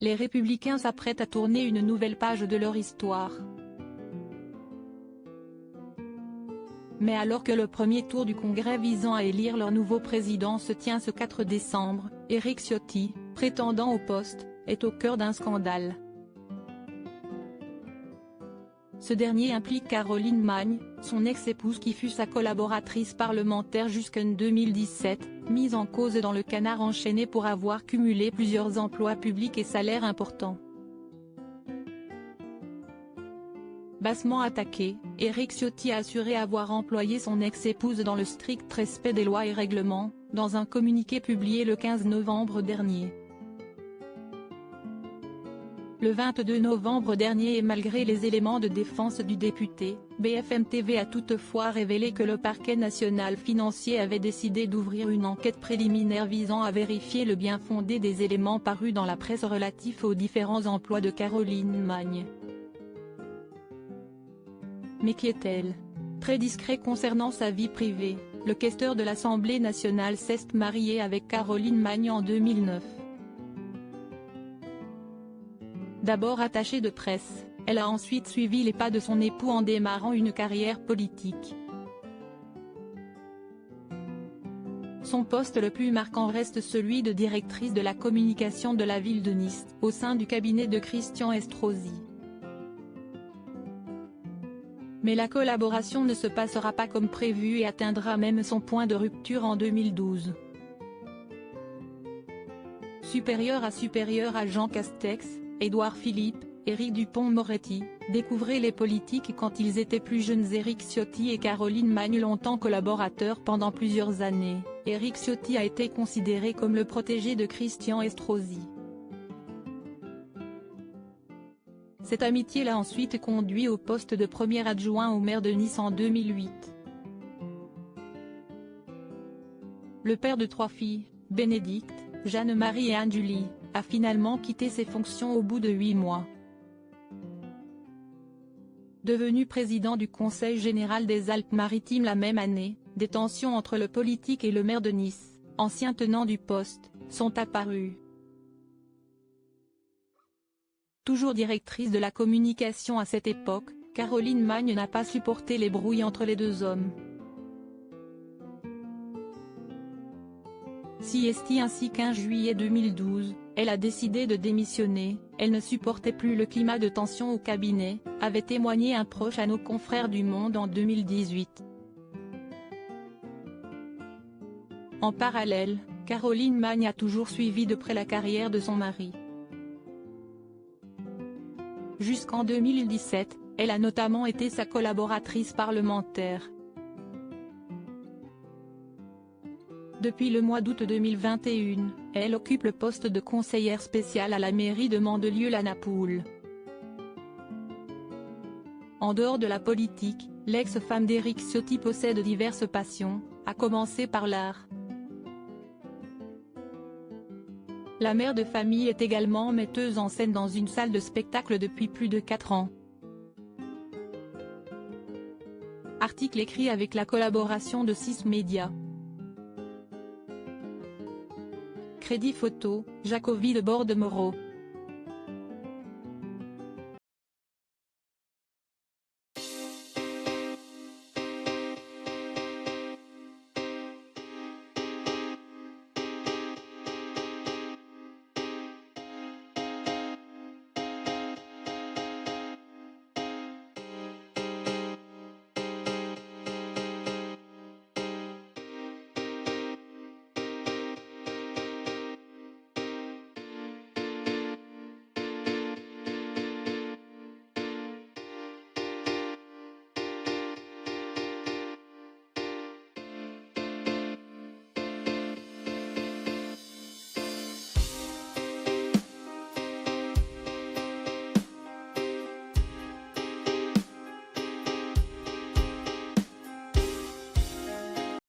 les Républicains s'apprêtent à tourner une nouvelle page de leur histoire. Mais alors que le premier tour du Congrès visant à élire leur nouveau président se tient ce 4 décembre, Éric Ciotti, prétendant au poste, est au cœur d'un scandale. Ce dernier implique Caroline Magne, son ex-épouse qui fut sa collaboratrice parlementaire jusqu'en 2017, mise en cause dans le canard enchaîné pour avoir cumulé plusieurs emplois publics et salaires importants. Bassement attaqué, Éric Ciotti a assuré avoir employé son ex-épouse dans le strict respect des lois et règlements, dans un communiqué publié le 15 novembre dernier. Le 22 novembre dernier et malgré les éléments de défense du député, BFM TV a toutefois révélé que le parquet national financier avait décidé d'ouvrir une enquête préliminaire visant à vérifier le bien-fondé des éléments parus dans la presse relatifs aux différents emplois de Caroline Magne. Mais qui est-elle? Très discret concernant sa vie privée, le questeur de l'Assemblée nationale s'est marié avec Caroline Magne en 2009. D'abord attachée de presse, elle a ensuite suivi les pas de son époux en démarrant une carrière politique. Son poste le plus marquant reste celui de directrice de la communication de la ville de Nice, au sein du cabinet de Christian Estrosi. Mais la collaboration ne se passera pas comme prévu et atteindra même son point de rupture en 2012. Supérieur à Jean Castex, Édouard Philippe, Éric Dupond-Moretti, découvrez les politiques quand ils étaient plus jeunes. Éric Ciotti et Caroline Magne longtemps collaborateurs pendant plusieurs années, Éric Ciotti a été considéré comme le protégé de Christian Estrosi. Cette amitié l'a ensuite conduit au poste de premier adjoint au maire de Nice en 2008. Le père de 3 filles, Bénédicte, Jeanne-Marie et Anne-Julie, a finalement quitté ses fonctions au bout de 8 mois. Devenu président du Conseil général des Alpes-Maritimes la même année, des tensions entre le politique et le maire de Nice, ancien tenant du poste, sont apparues. Toujours directrice de la communication à cette époque, Caroline Magne n'a pas supporté les brouilles entre les deux hommes. Ainsi qu'en juillet 2012, elle a décidé de démissionner, elle ne supportait plus le climat de tension au cabinet, avait témoigné un proche à nos confrères du Monde en 2018. En parallèle, Caroline Magne a toujours suivi de près la carrière de son mari. Jusqu'en 2017, elle a notamment été sa collaboratrice parlementaire. Depuis le mois d'août 2021, elle occupe le poste de conseillère spéciale à la mairie de Mandelieu-la-Napoule. En dehors de la politique, l'ex-femme d'Éric Ciotti possède diverses passions, à commencer par l'art. La mère de famille est également metteuse en scène dans une salle de spectacle depuis plus de 4 ans. Article écrit avec la collaboration de 6 médias. Crédit photo, Jacovi de Borde-Moreau.